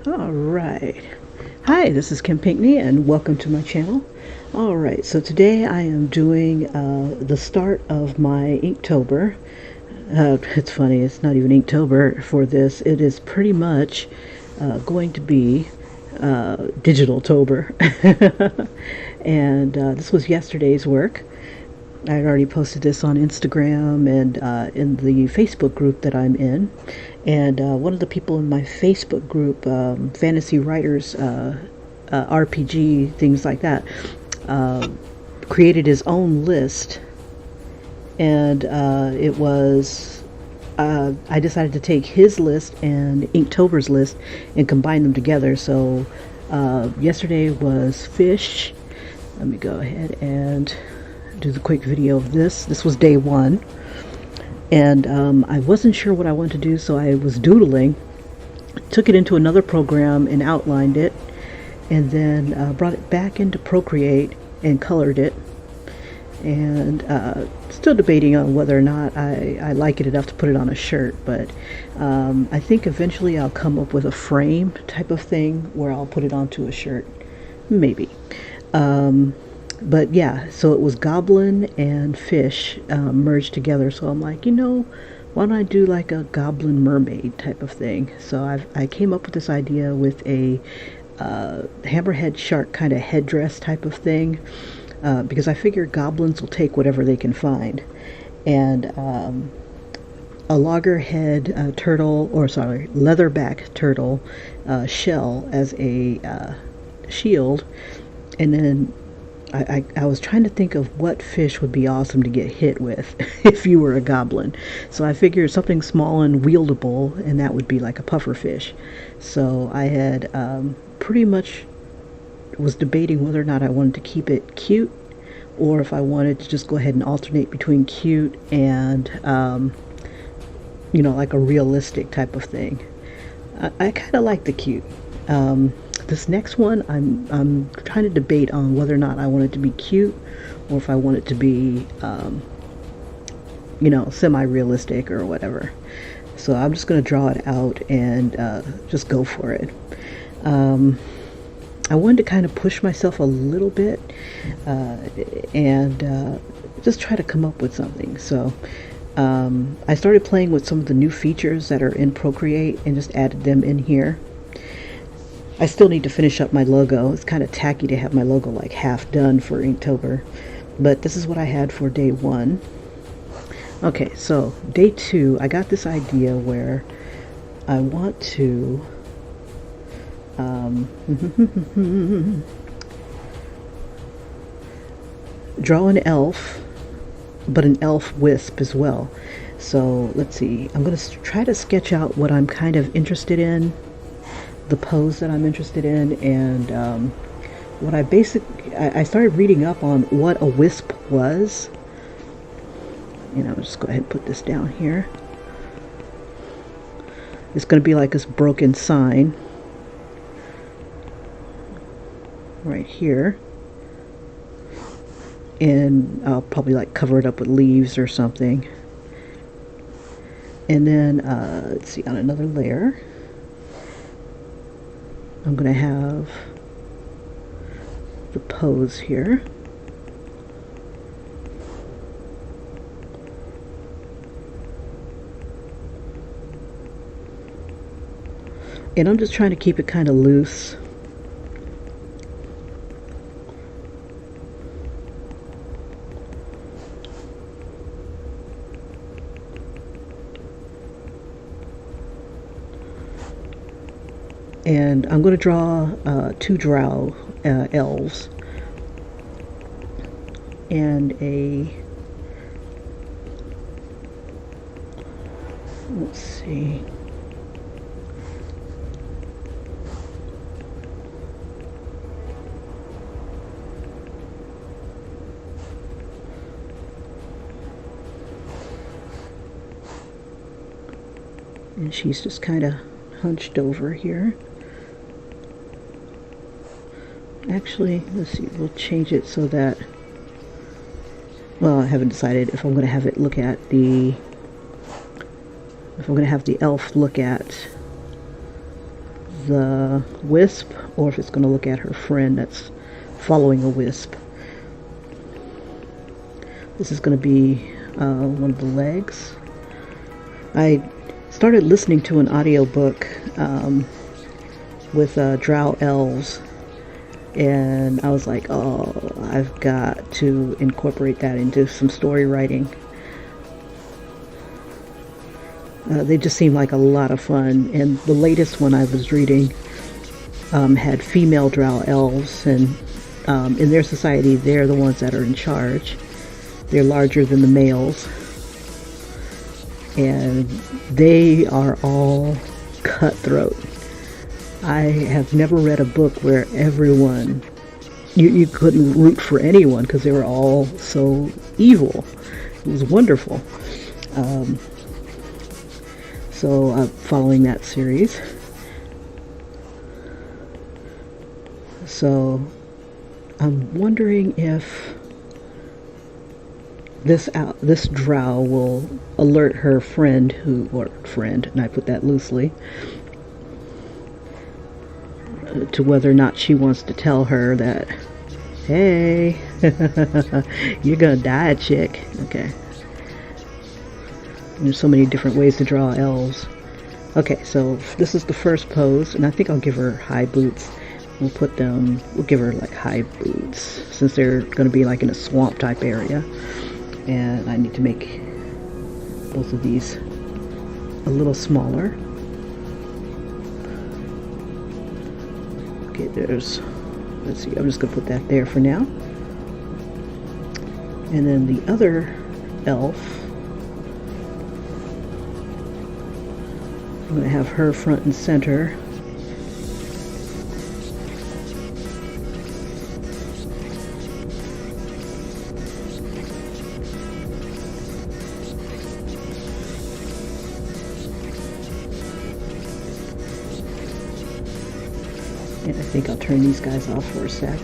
Alright. Hi, this is Kim Pinkney and welcome to my channel. Alright, so today I am doing the start of my Inktober. It's funny, it's not even Inktober for this. It is pretty much going to be Digital-tober. And this was yesterday's work. I had already posted this on Instagram and in the Facebook group that I'm in. And one of the people in my Facebook group, Fantasy Writers, RPG, things like that, created his own list. And it was, I decided to take his list and Inktober's list and combine them together. So yesterday was fish. Let me go ahead and do the quick video of this. This was day one, and I wasn't sure what I wanted to do, so I was doodling, took it into another program and outlined it, and then brought it back into Procreate and colored it, and still debating on whether or not I like it enough to put it on a shirt, but I think eventually I'll come up with a frame type of thing where I'll put it onto a shirt, maybe. But yeah, so it was goblin and fish merged together. So I'm like, why don't I do like a goblin mermaid type of thing? So I came up with this idea with a hammerhead shark kind of headdress type of thing, because I figure goblins will take whatever they can find. And a loggerhead turtle, or sorry, leatherback turtle shell as a shield. And then I was trying to think of what fish would be awesome to get hit with if you were a goblin. So I figured something small and wieldable, and that would be like a puffer fish. So I had pretty much was debating whether or not I wanted to keep it cute, or if I wanted to just go ahead and alternate between cute and like a realistic type of thing. I kind of like the cute. This next one, I'm trying to debate on whether or not I want it to be cute, or if I want it to be, semi-realistic or whatever. So I'm just going to draw it out and just go for it. I wanted to kind of push myself a little bit and just try to come up with something. So I started playing with some of the new features that are in Procreate and just added them in here. I still need to finish up my logo. It's kind of tacky to have my logo like half done for Inktober, but this is what I had for day one. Okay, so day two, I got this idea where I want to draw an elf, but an elf wisp as well. So let's see, I'm going to try to sketch out what I'm kind of interested in, the pose that I'm interested in, and what I started reading up on what a wisp was. I'll just go ahead and put this down here. It's going to be like this broken sign right here, and I'll probably like cover it up with leaves or something. And then let's see, on another layer I'm going to have the pose here. And I'm just trying to keep it kind of loose. And I'm going to draw two drow elves and let's see, and she's just kind of hunched over here. Actually, let's see, we'll change it so that, well, I haven't decided if I'm going to have it look at the, if I'm going to have the elf look at the wisp or if it's going to look at her friend that's following a wisp. This is going to be one of the legs. I started listening to an audiobook with drow elves, and I was like, oh, I've got to incorporate that into some story writing. They just seem like a lot of fun, and the latest one I was reading had female drow elves, and in their society they're the ones that are in charge. They're larger than the males, and they are all cutthroat. I have never read a book where everyone, you couldn't root for anyone because they were all so evil. It was wonderful. So I'm following that series. So I'm wondering if this drow will alert her friend and I put that loosely, to whether or not she wants to tell her that, hey, you're gonna die, chick. Okay. There's so many different ways to draw elves. Okay, so this is the first pose, and I think I'll give her high boots. We'll give her like high boots, since they're gonna be like in a swamp type area. And I need to make both of these a little smaller. Okay, let's see, I'm just going to put that there for now. And then the other elf, I'm going to have her front and center. And I think I'll turn these guys off for a sec.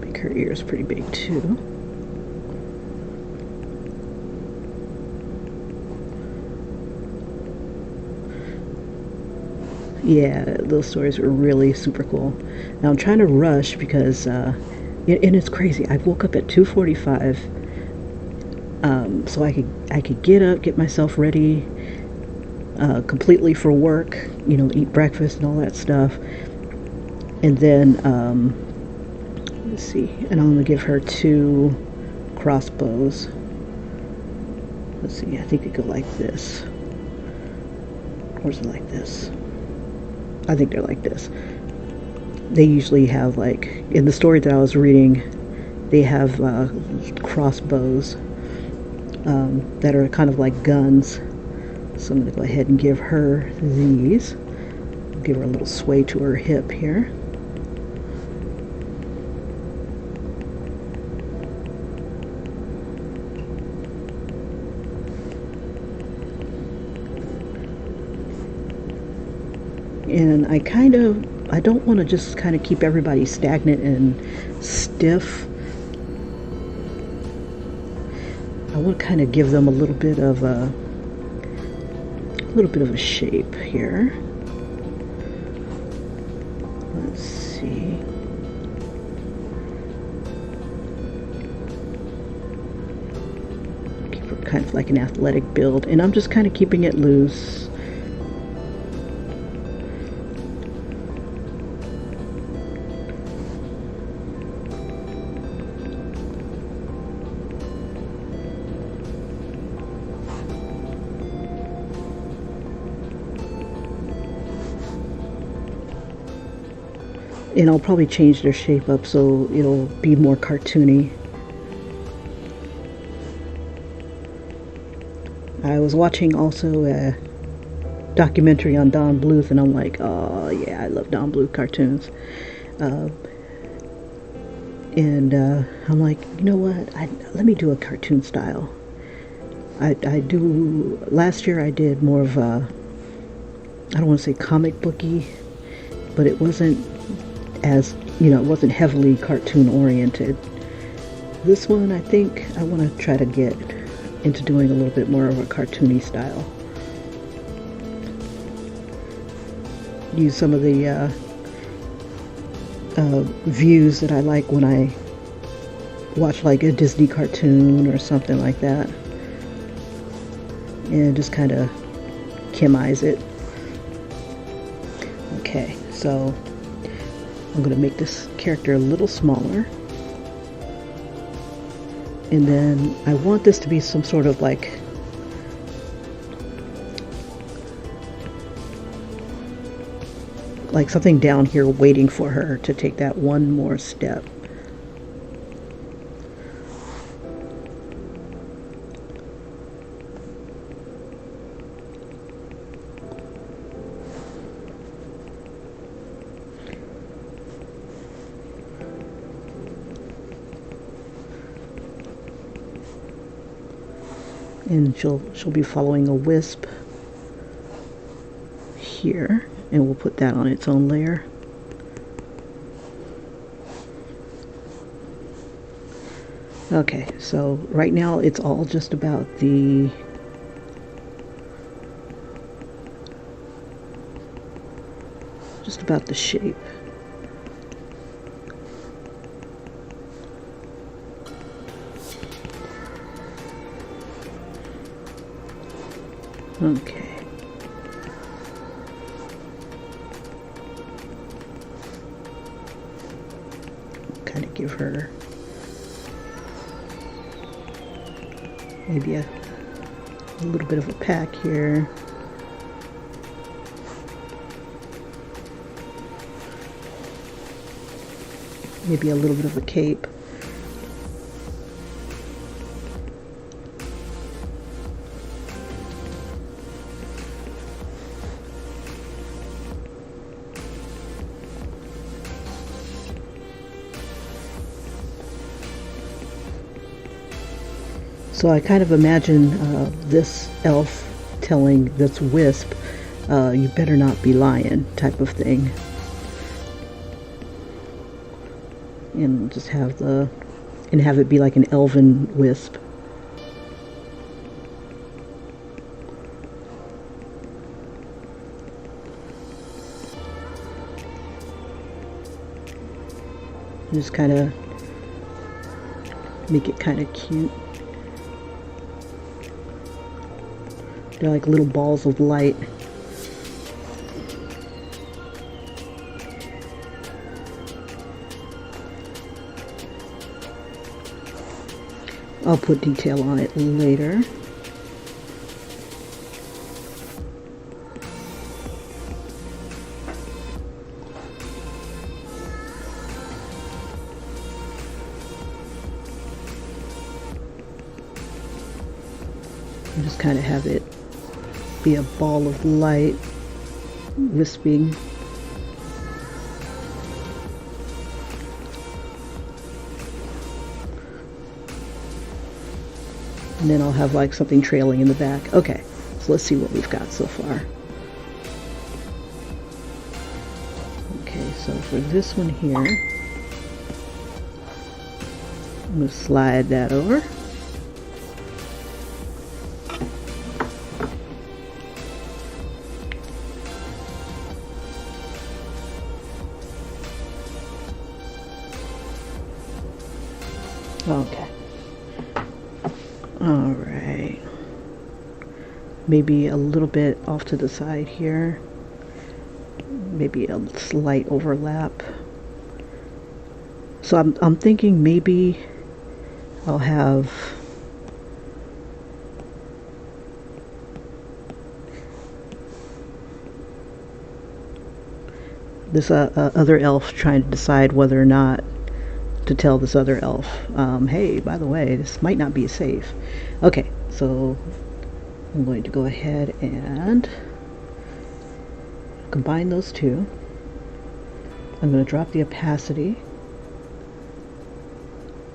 Make her ears pretty big too. Yeah, those stories were really super cool. Now I'm trying to rush because, and it's crazy. I woke up at 2:45, so I could get up, get myself ready, completely for work. You know, eat breakfast and all that stuff, and then let's see. And I'm gonna give her 2 crossbows. Let's see. I think they go like this, or is it like this? I think they're like this. They usually have, like, in the story that I was reading, they have crossbows that are kind of like guns. So I'm going to go ahead and give her these. Give her a little sway to her hip here. And I don't want to just kind of keep everybody stagnant and stiff. I want to kind of give them a little bit of a shape here. Let's see. Keep her kind of like an athletic build, and I'm just kind of keeping it loose. And I'll probably change their shape up so it'll be more cartoony. I was watching also a documentary on Don Bluth, and I'm like, oh yeah, I love Don Bluth cartoons. I'm like, you know what? Let me do a cartoon style. Last year I did more of I don't want to say comic booky, but it wasn't as, you know, it wasn't heavily cartoon oriented. This one, I think I want to try to get into doing a little bit more of a cartoony style. Use some of the views that I like when I watch like a Disney cartoon or something like that, and just kind of chemize it. Okay, so I'm going to make this character a little smaller, and then I want this to be some sort of like something down here waiting for her to take that one more step. And she'll be following a wisp here, and we'll put that on its own layer. Okay, so right now it's all just about the shape. Okay. Kind of give her maybe a little bit of a pack here. Maybe a little bit of a cape. So I kind of imagine this elf telling this wisp, you better not be lying, type of thing. And just have it be like an elven wisp. Just kind of make it kind of cute. They're like little balls of light. I'll put detail on it later. And just kind of have it be a ball of light wisping. And then I'll have like something trailing in the back. Okay, so let's see what we've got so far. Okay, so for this one here, I'm going to slide that over. Okay. All right. Maybe a little bit off to the side here. Maybe a slight overlap. So I'm thinking maybe I'll have this other elf trying to decide whether or not to tell this other elf, hey, by the way, this might not be safe. Okay, so I'm going to go ahead and combine those two. I'm going to drop the opacity,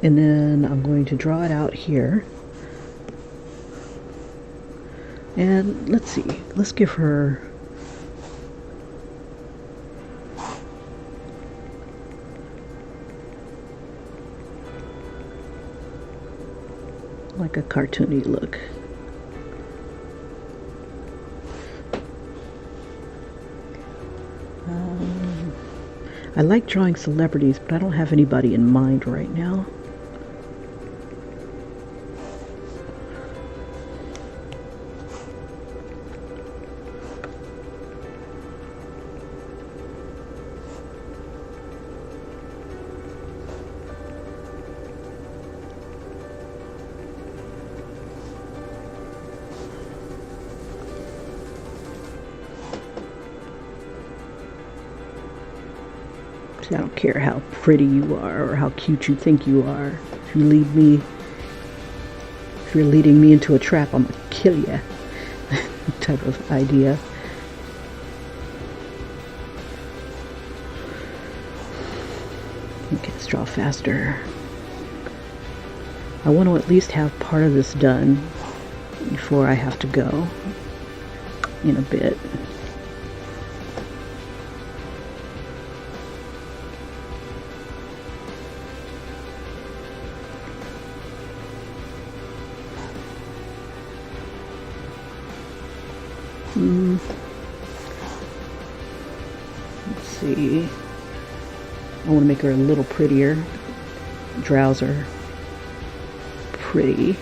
and then I'm going to draw it out here. And let's see, let's give her like a cartoony look. I like drawing celebrities, but I don't have anybody in mind right now. I don't care how pretty you are or how cute you think you are. If you're leading me into a trap, I'm gonna kill you. Type of idea. Okay, let's draw faster. I want to at least have part of this done before I have to go in a bit. Let's see. I want to make her a little prettier. Brows are pretty.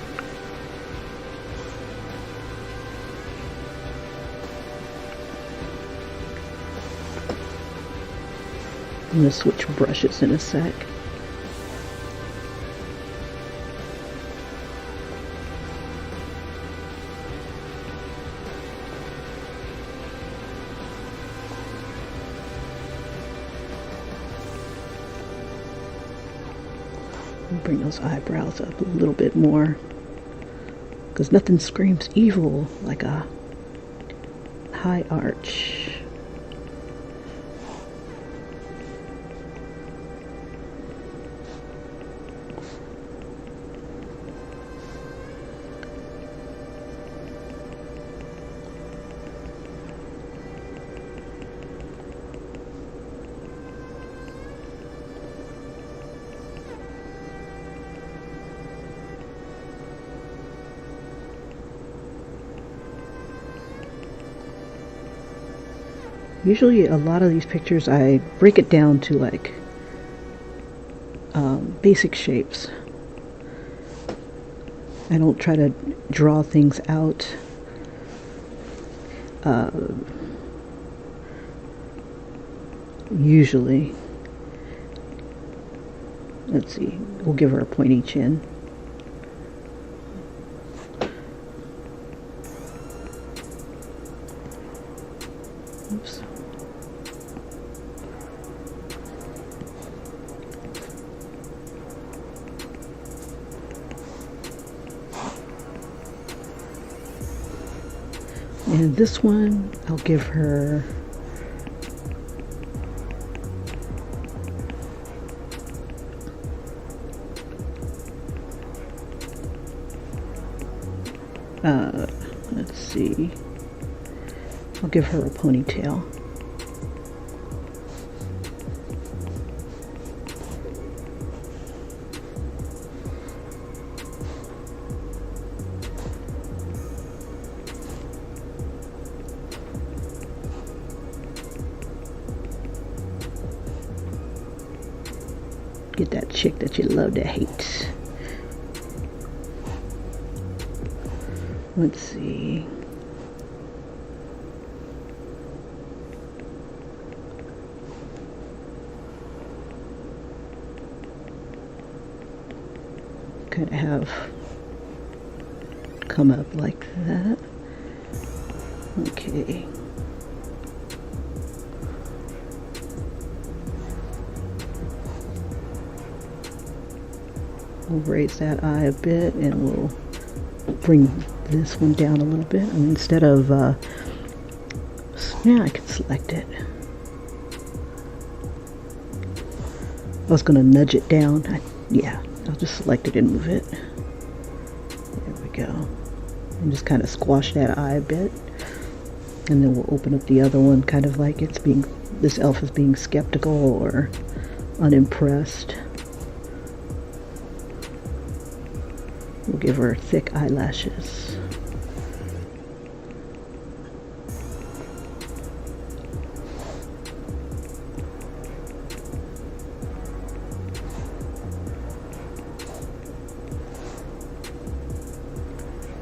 I'm going to switch brushes in a sec. Bring those eyebrows up a little bit more, because nothing screams evil like a high arch. Usually a lot of these pictures I break it down to like basic shapes. I don't try to draw things out usually. Let's see, we'll give her a pointy chin. Oops. And this one, I'll give her let's see, I'll give her a ponytail. Get that chick that you love to hate. Let's see. Kind of have come up like that. Okay. We'll raise that eye a bit, and we'll bring this one down a little bit. And instead of, yeah, I can select it. I was going to nudge it down. Yeah, I'll just select it and move it. There we go. And just kind of squash that eye a bit. And then we'll open up the other one, kind of like it's being, this elf is being skeptical or unimpressed. We'll give her thick eyelashes.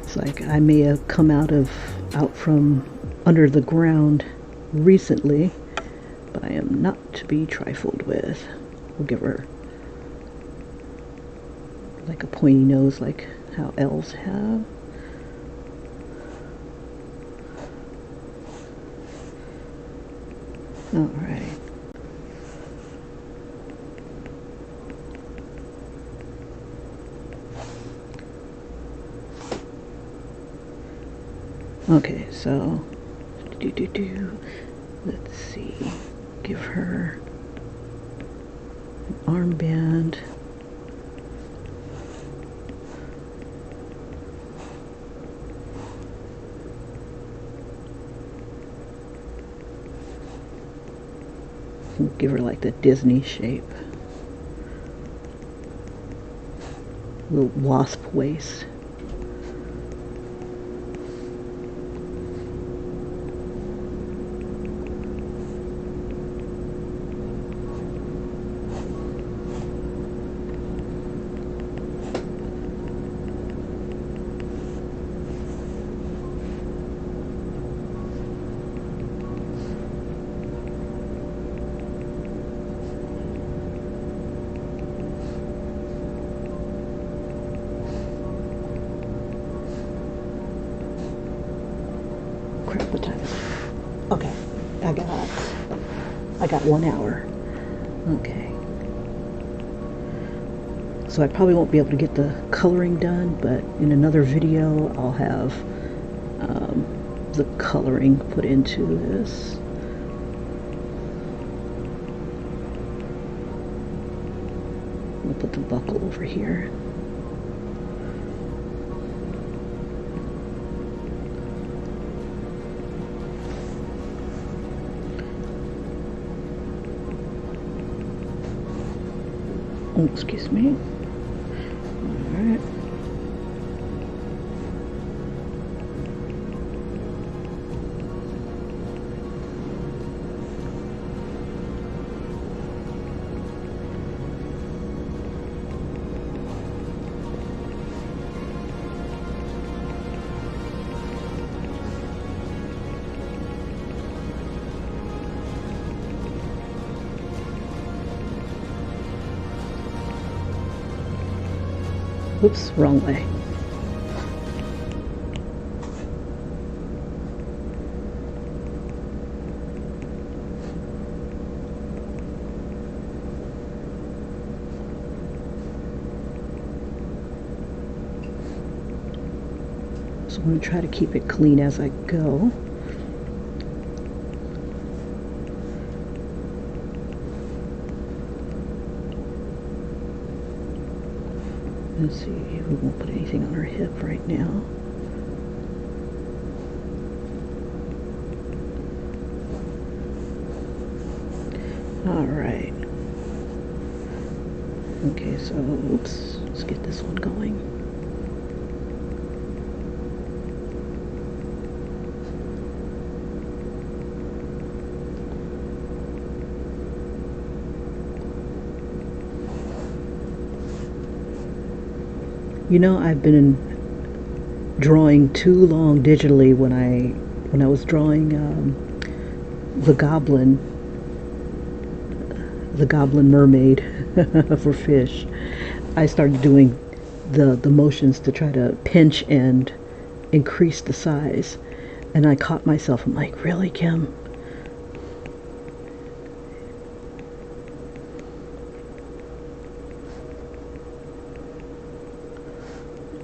It's like I may have come out from under the ground recently, but I am not to be trifled with. We'll give her like a pointy nose like how elves have. All right. Okay, so let's see. Give her an armband. We'll give her like the Disney shape. Little wasp waist. Crap, what time is it? Okay, I got 1 hour. Okay. So I probably won't be able to get the coloring done, but in another video I'll have the coloring put into this. We'll put the buckle over here. Oh, excuse me. All right. Oops, wrong way. So I'm going to try to keep it clean as I go. Let's see, we won't put anything on her hip right now. All right. Okay, so, oops, let's get this one going. You know, I've been drawing too long digitally when I was drawing the goblin mermaid for fish. I started doing the motions to try to pinch and increase the size, and I caught myself. I'm like, really, Kim?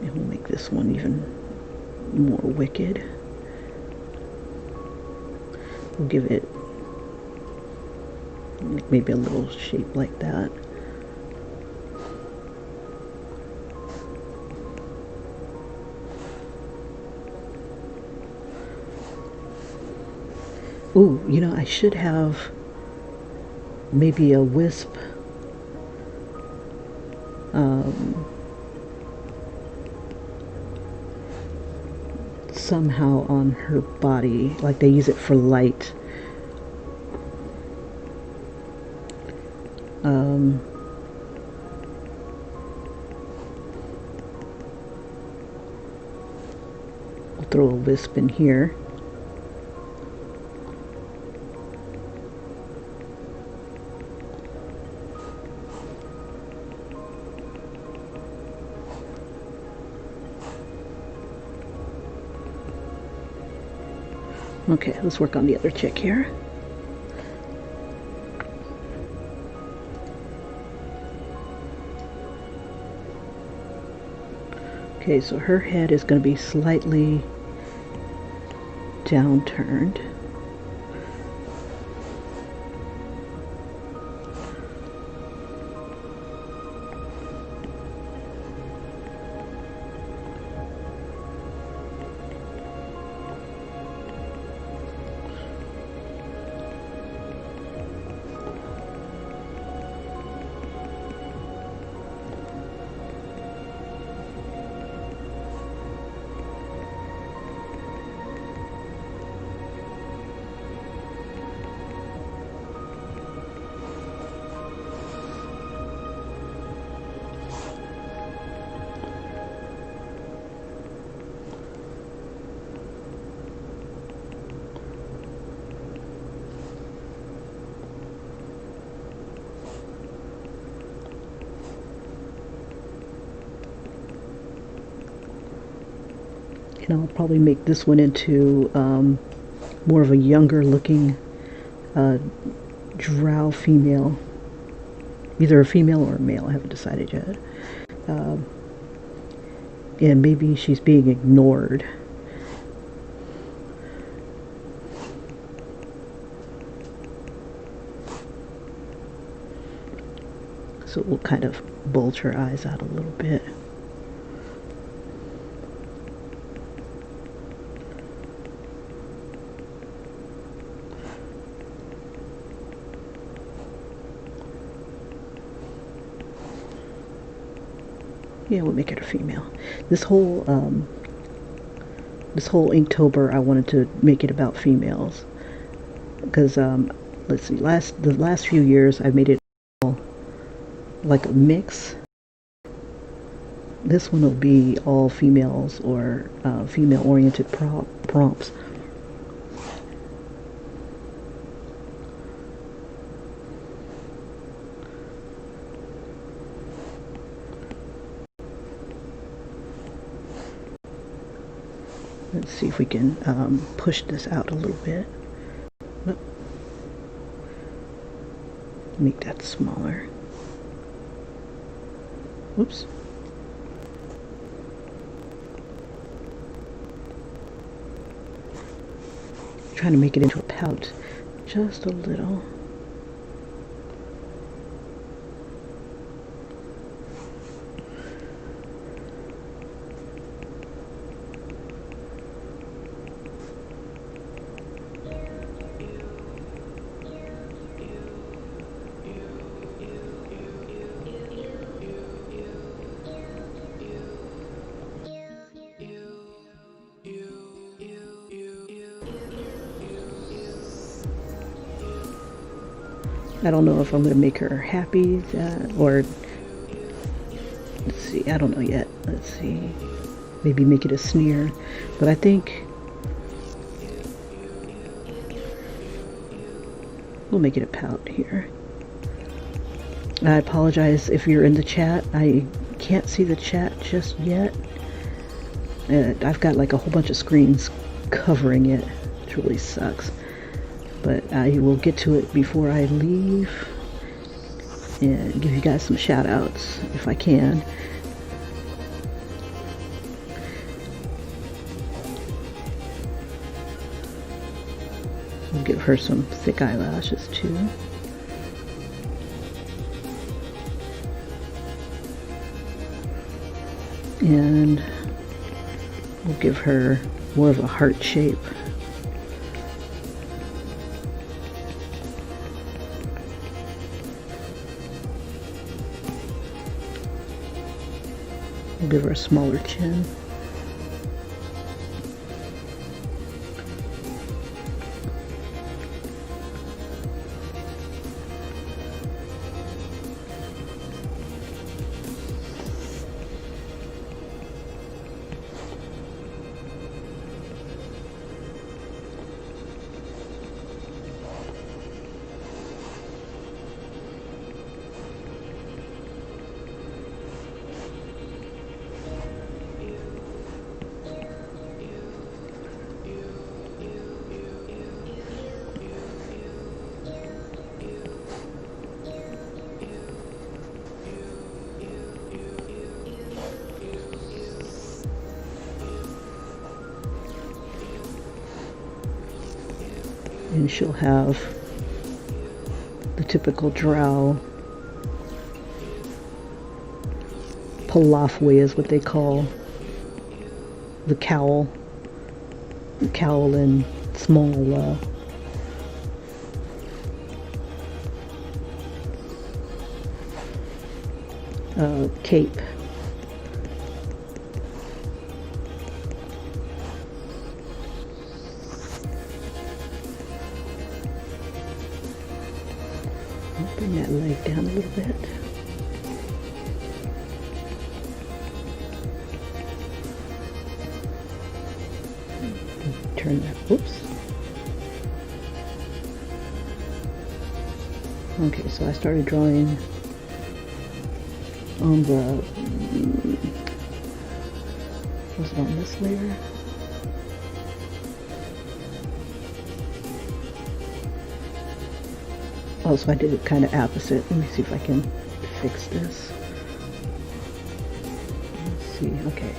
And we'll make this one even more wicked. We'll give it maybe a little shape like that. Ooh, you know, I should have maybe a wisp somehow on her body, like they use it for light. We'll throw a wisp in here. Okay, let's work on the other chick here. Okay, so her head is going to be slightly downturned. And I'll probably make this one into more of a younger looking drow female. Either a female or a male, I haven't decided yet. And maybe she's being ignored. So we'll kind of bulge her eyes out a little bit. Yeah, we'll make it a female. This whole Inktober, I wanted to make it about females because let's see, the last few years I've made it all like a mix. This one will be all females or female-oriented prompts. Let's see if we can push this out a little bit. Make that smaller. Whoops. Trying to make it into a pout just a little. I don't know if I'm going to make her happy or, let's see, I don't know yet. Let's see, maybe make it a sneer. But I think we'll make it a pout here. I apologize if you're in the chat. I can't see the chat just yet. I've got like a whole bunch of screens covering it. It really sucks. But I will get to it before I leave and give you guys some shout outs if I can. I'll give her some thick eyelashes too. And we'll give her more of a heart shape. We'll give her a smaller chin. and she'll have the typical drow palafwe is what they call the cowl. The cowl and small cape. I'll bring that leg down a little bit. Turn that, whoops. Okay, so I started drawing on the, was it on this layer? Oh, so I did it kind of opposite. Let me see if I can fix this. Let's see, okay.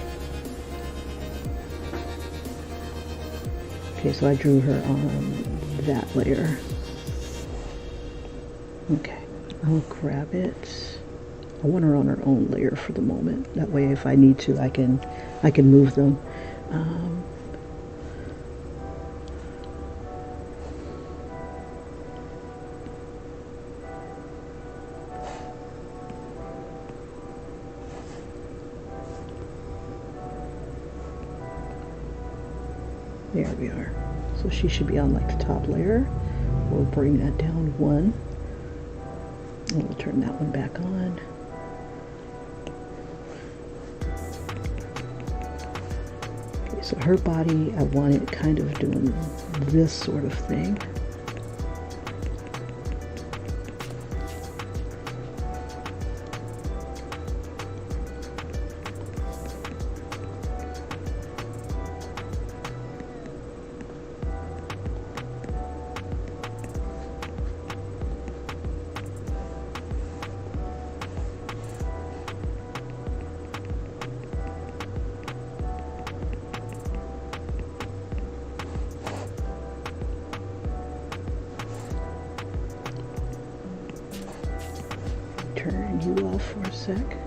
Okay, so I drew her on that layer. Okay, I'll grab it. I want her on her own layer for the moment. That way, if I need to, I can move them. There we are. So she should be on like the top layer. We'll bring that down one. And we'll turn that one back on. Okay, so her body, I want it kind of doing this sort of thing. Turn you off for a sec.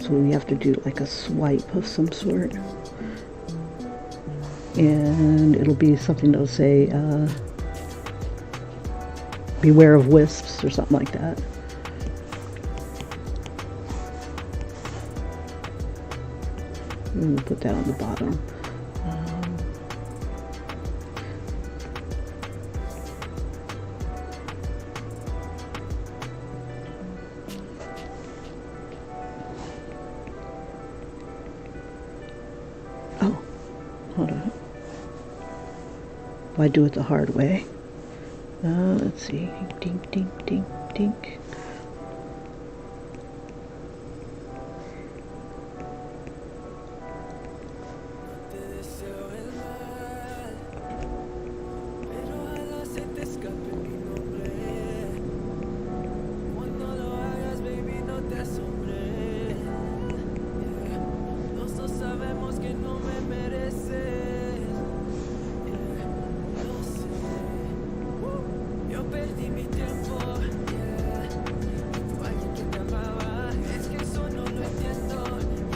So we have to do like a swipe of some sort. And it'll be something that'll say, beware of wisps or something like that. And we'll put that on the bottom. Oh, hold on. Why do it the hard way? Let's see. Dink, dink, dink, dink.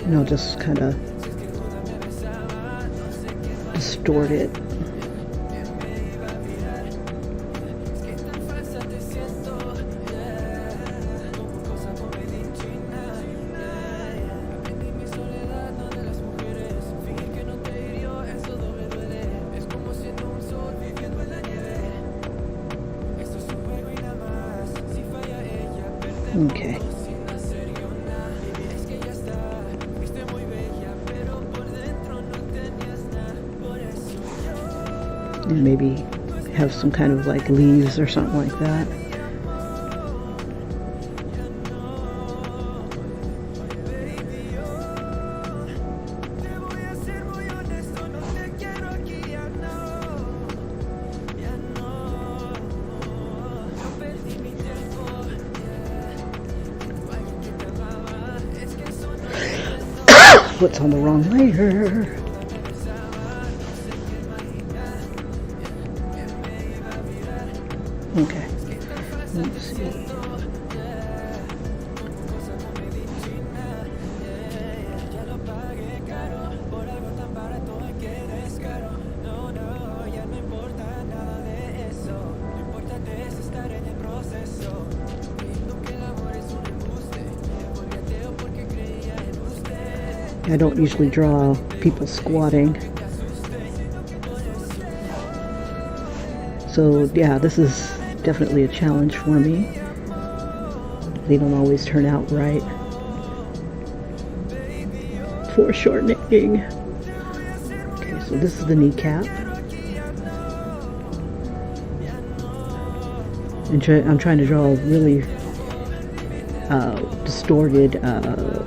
and I'll just kind of distort it. Okay. And maybe have some kind of like leaves or something like that. What's on the wrong layer? Okay, let's see. I don't usually draw people squatting. So yeah, this is definitely a challenge for me. They don't always turn out right. Foreshortening. Okay, so this is the kneecap. And I'm trying to draw a really distorted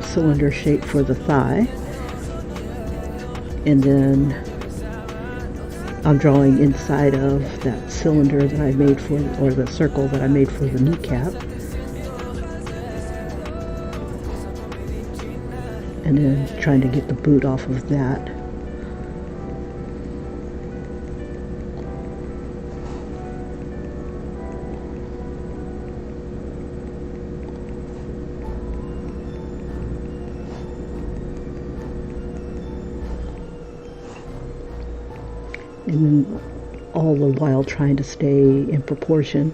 cylinder shape for the thigh. And then I'm drawing inside of that cylinder that I made for, or the circle that I made for the kneecap. And then trying to get the boot off of that. And then all the while trying to stay in proportion.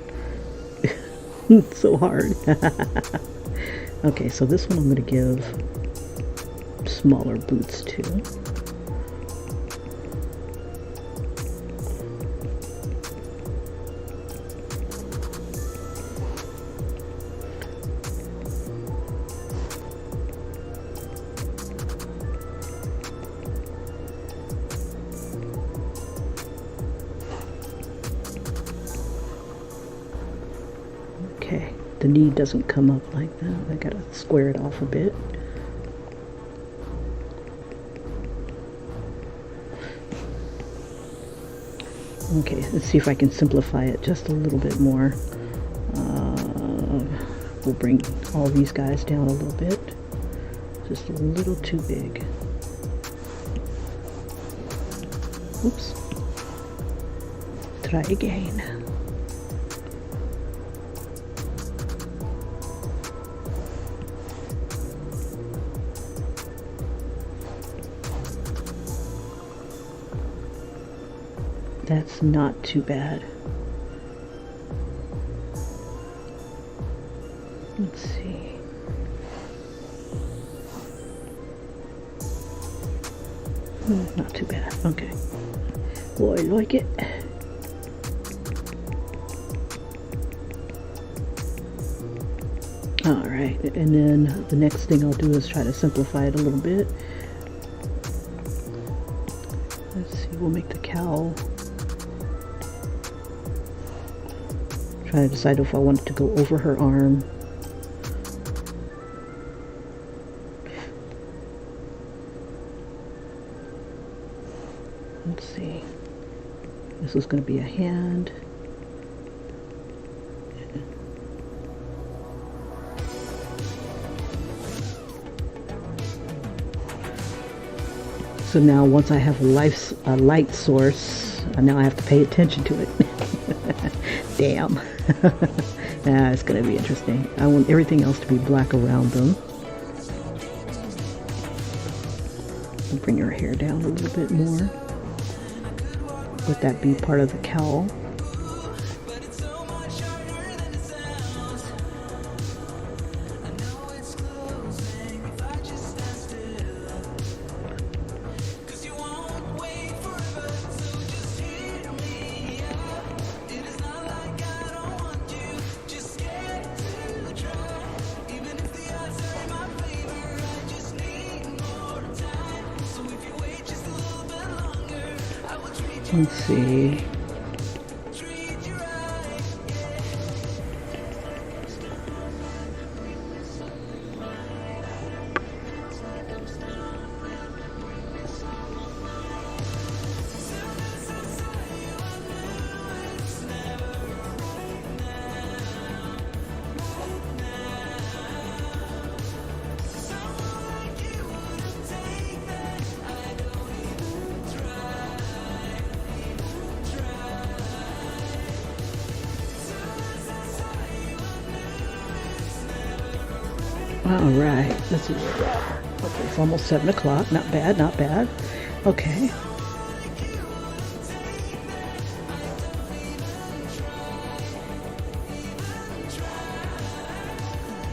It's so hard. Okay, so this one I'm going to give smaller boots to. Okay, the knee doesn't come up like that. I gotta square it off a bit. Okay, let's see if I can simplify it just a little bit more. We'll bring all these guys down a little bit. Just a little too big. Oops. Try again. That's not too bad. Let's see. Not too bad. Okay. Well, I like it. Alright, and then the next thing I'll do is try to simplify it a little bit. Let's see, we'll make the cowl. Trying to decide if I want it to go over her arm. Let's see. This is going to be a hand. So now once I have a light source, now I have to pay attention to it. Damn. It's going to be interesting. I want everything else to be black around them. bring her hair down a little bit more. Let that be part of the cowl. Let's see. All right, let's see where we're at. Okay, it's almost 7 o'clock. Not bad, not bad. Okay.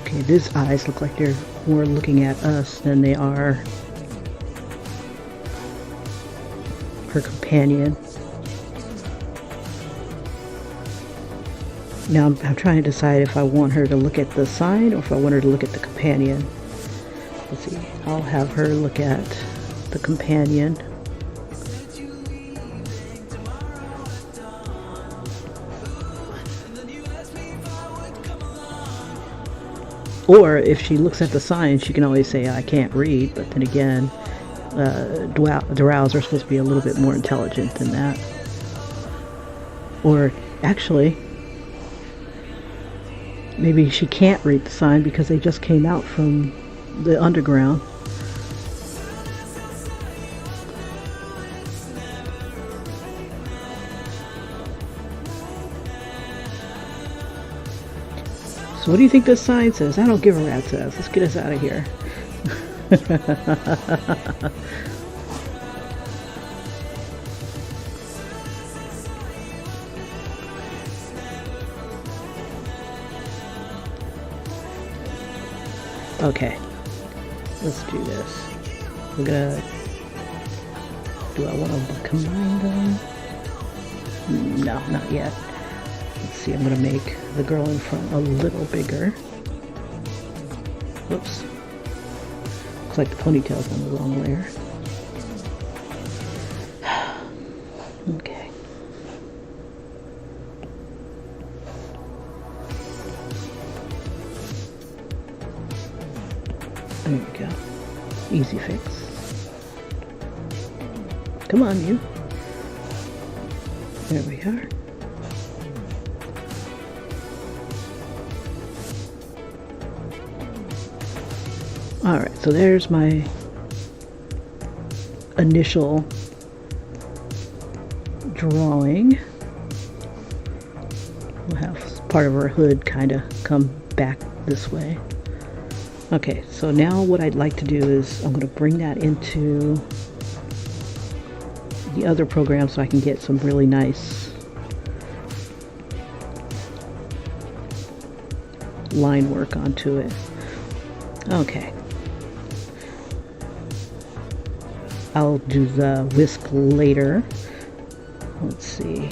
Okay, these eyes look like they're more looking at us than they are her companion. Now I'm trying to decide if I want her to look at the sign or if I want her to look at the companion. Let's see. I'll have her look at the companion. Or if she looks at the sign, she can always say, I can't read. But then again, drows are supposed to be a little bit more intelligent than that. Or actually, maybe she can't read the sign because they just came out from the underground. So what do you think this sign says? I don't give a rat's ass. Let's get us out of here. Okay, let's do this. We're gonna, do I want to combine them? No, not yet. Let's see, I'm gonna make the girl in front a little bigger. Whoops. Looks like the ponytail's on the wrong layer. Okay. There we go. Easy fix. Come on, you. There we are. Alright, so there's my initial drawing. We'll have part of her hood kind of come back this way. Okay, so now what I'd like to do is I'm going to bring that into the other program so I can get some really nice line work onto it. Okay. I'll do the wisp later. Let's see.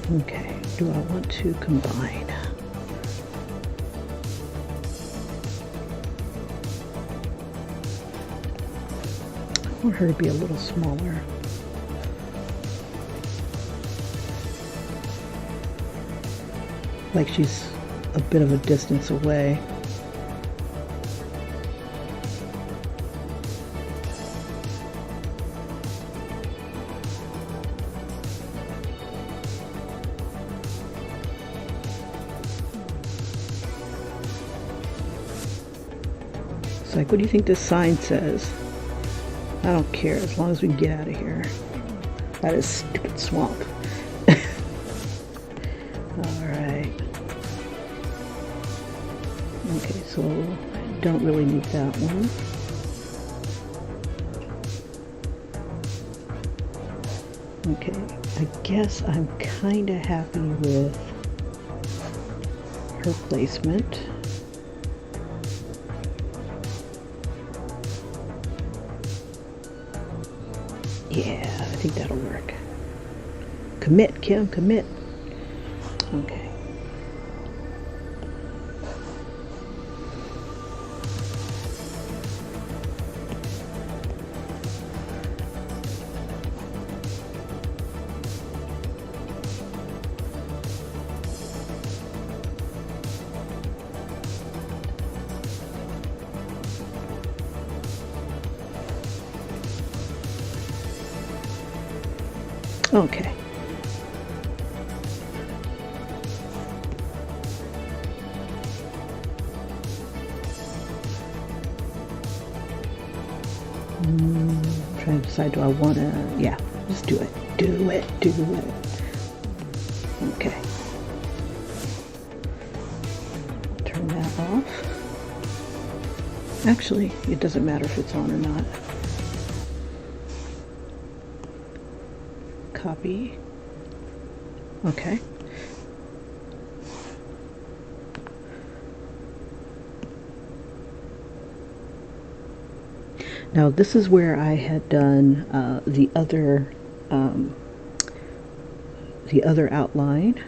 Okay, do I want to combine? I want her to be a little smaller. Like she's a bit of a distance away. It's like, what do you think this sign says? I don't care as long as we can get out of here. That is stupid swamp. Alright. Okay, so I don't really need that one. Okay, I guess I'm kind of happy with her placement. Yeah, I think that'll work. Commit, Kim, commit. Okay. Okay. Trying to decide, do I want to, yeah, just do it. Do it. Okay. Turn that off. Actually, it doesn't matter if it's on or not. Copy. Okay. Now this is where I had done the other outline.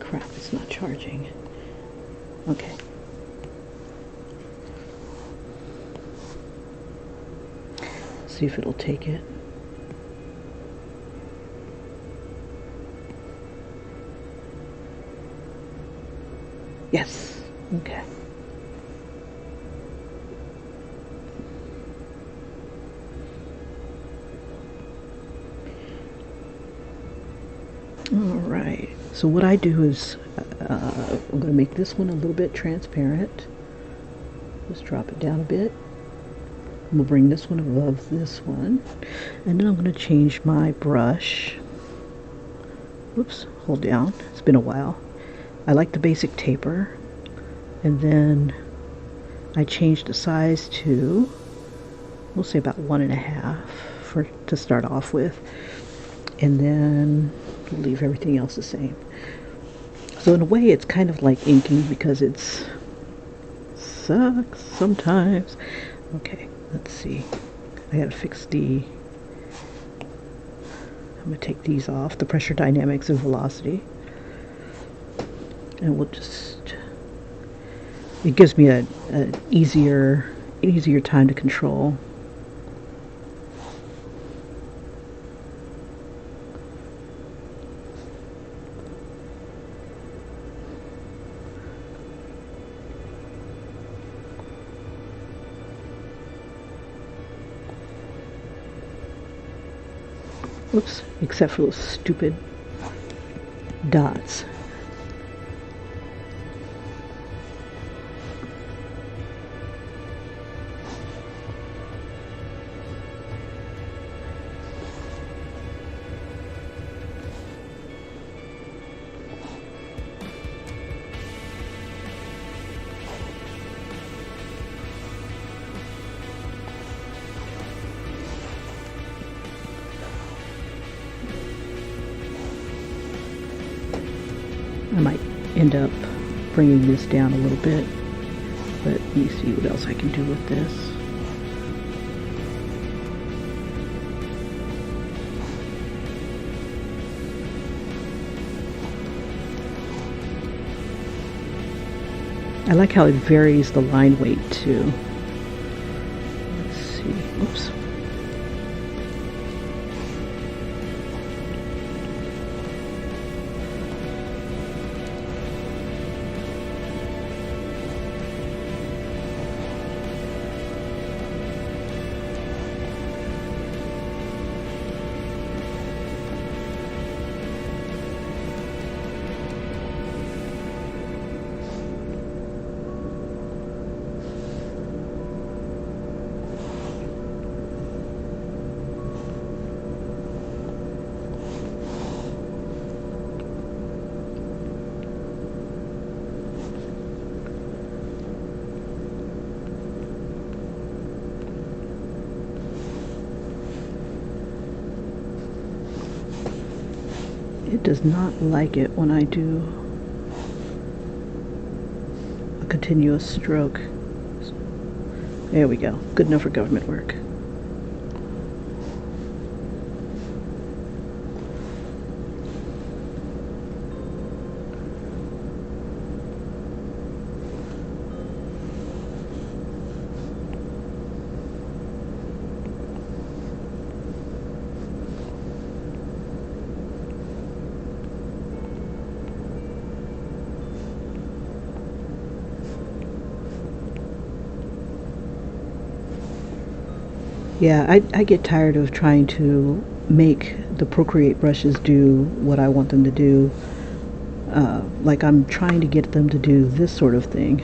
Crap, it's not charging. Okay. See if it'll take it. Yes. Okay. All right. So what I do is I'm going to make this one a little bit transparent. Just drop it down a bit. We'll bring this one above this one, and then I'm going to change my brush. Whoops, hold down. It's been a while. I like the basic taper, and then I changed the size to, we'll say about 1.5 to start off with, and then we'll leave everything else the same. So in a way, it's kind of like inking because it's sucks sometimes. Okay. Let's see. I gotta fix I'm gonna take these off, the pressure dynamics and velocity. And we'll just, it gives me an easier time to control. Oops, except for those stupid dots. I might end up bringing this down a little bit, but let me see what else I can do with this. I like how it varies the line weight too. Let's see. Oops. does not like it when I do a continuous stroke. There we go. Good enough for government work. Yeah, I get tired of trying to make the Procreate brushes do what I want them to do. Like I'm trying to get them to do this sort of thing,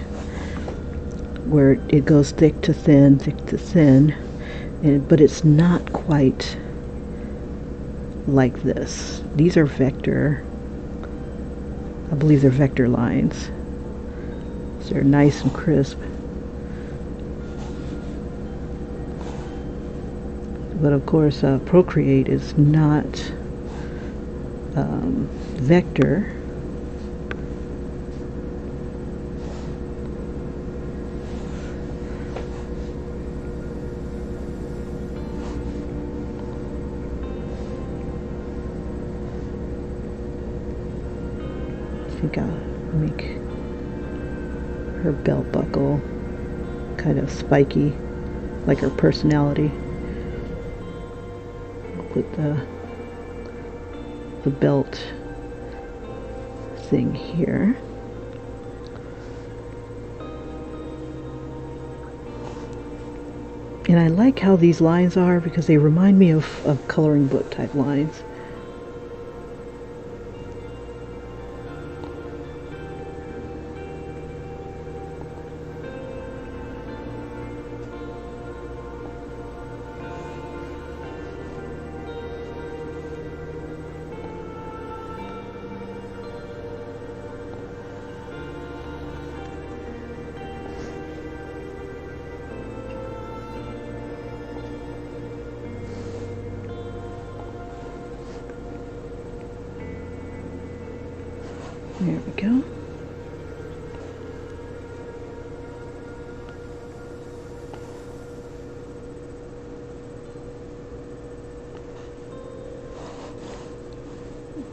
where it goes thick to thin, but it's not quite like this. These are vector, I believe they're vector lines. So they're nice and crisp. But of course, Procreate is not vector. I think I'll make her belt buckle kind of spiky, like her personality. Put the belt thing here. And I like how these lines are because they remind me of coloring book type lines. There we go.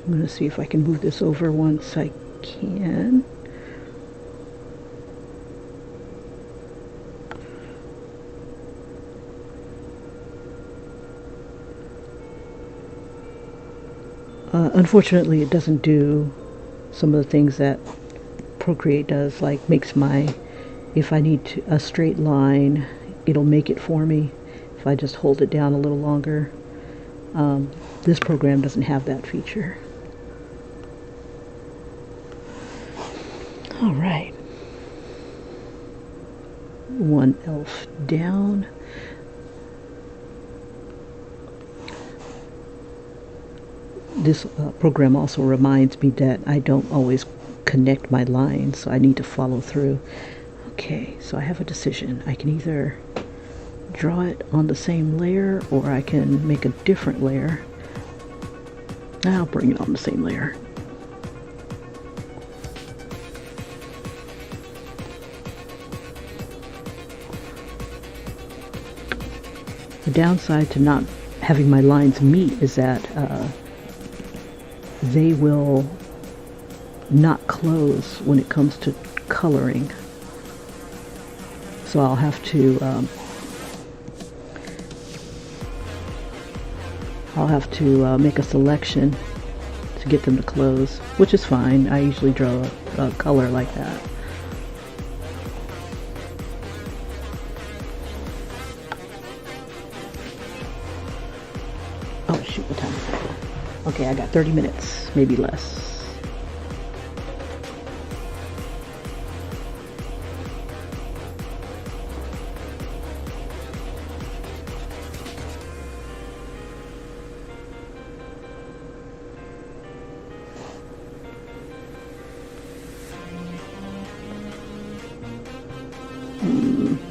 I'm going to see if I can move this over once I can. Unfortunately, it doesn't do some of the things that Procreate does, like makes my, if I need a straight line, it'll make it for me if I just hold it down a little longer. This program doesn't have that feature. All right. One elf down. This program also reminds me that I don't always connect my lines, so I need to follow through. Okay, so I have a decision. I can either draw it on the same layer, or I can make a different layer. I'll bring it on the same layer. The downside to not having my lines meet is that they will not close when it comes to coloring. So I'll have to make a selection to get them to close, which is fine. I usually draw a color like that. Oh shoot, what time is it? Okay, I got 30 minutes, maybe less.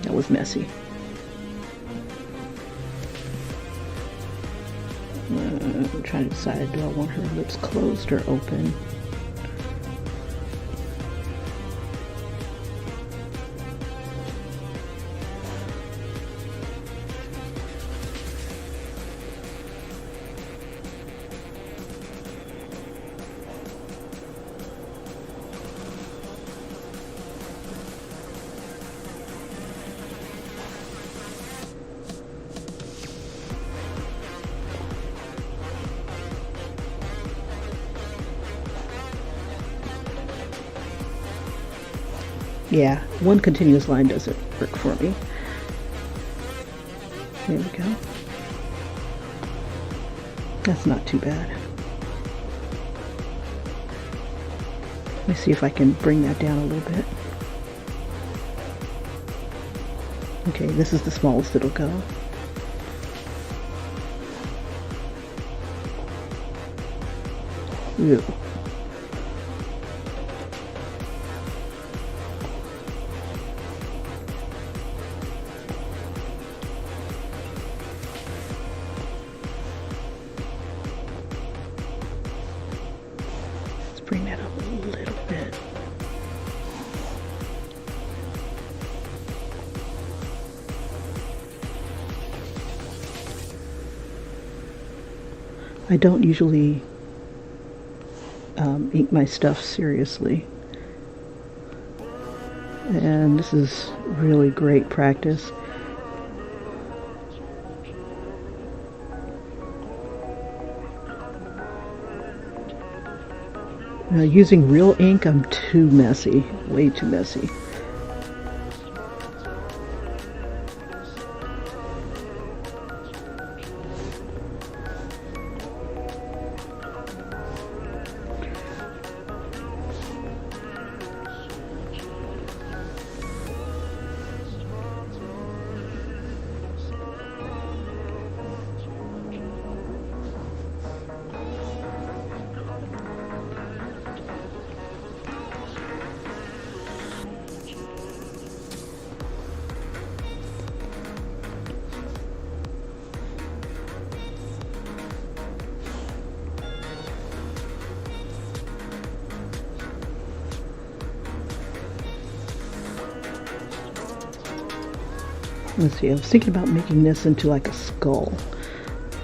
That was messy. trying to decide, do I want her lips closed or open? Yeah, one continuous line doesn't work for me. There we go. That's not too bad. Let me see if I can bring that down a little bit. Okay, this is the smallest it'll go. Ew. Bring that up a little bit. I don't usually ink my stuff seriously, and this is really great practice. Using real ink, I'm too messy, way too messy. Let's see, I was thinking about making this into like a skull,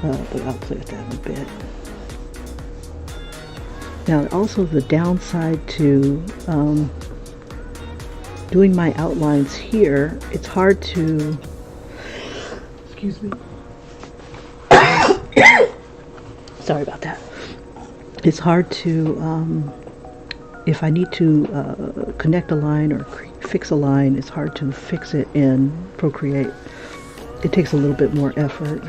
but I'll play with that in a bit. Now, also the downside to doing my outlines here, it's hard to, excuse me, sorry about that. It's hard to, if I need to connect a line or fix a line, it's hard to fix it in Procreate. It takes a little bit more effort,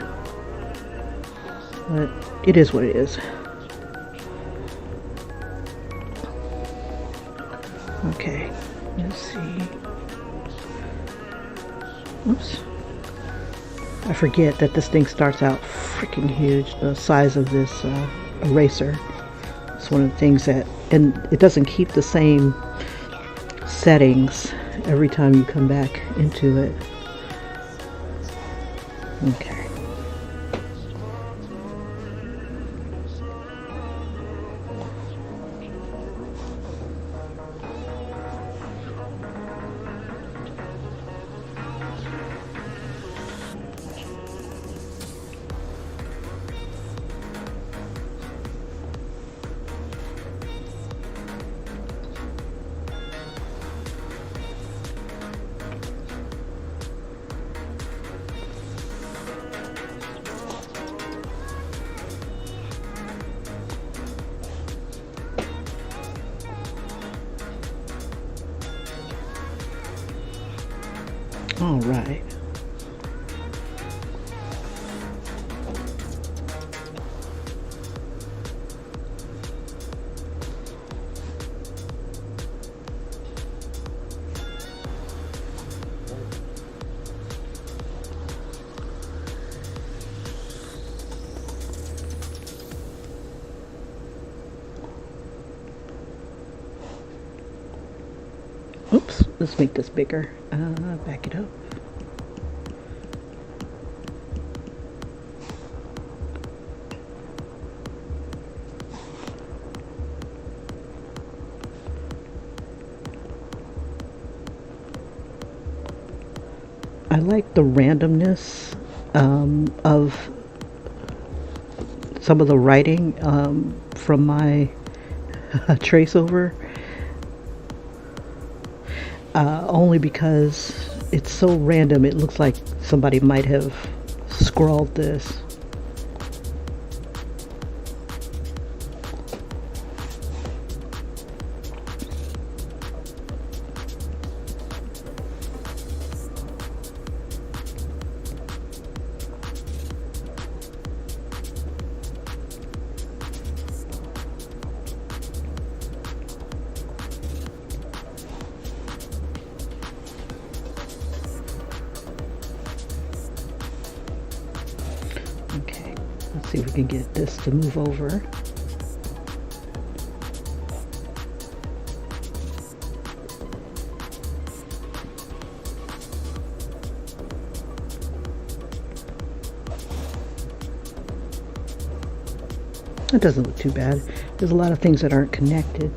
but it is what it is. Okay, let's see. Oops. I forget that this thing starts out freaking huge, the size of this eraser. It's one of the things that, and it doesn't keep the same settings every time you come back into it. Okay. All right. Oops, let's make this bigger. Back it up. I like the randomness of some of the writing from my trace over, only because it's so random. It looks like somebody might have scrawled this. Okay, let's see if we can get this to move over. It doesn't look too bad. There's a lot of things that aren't connected.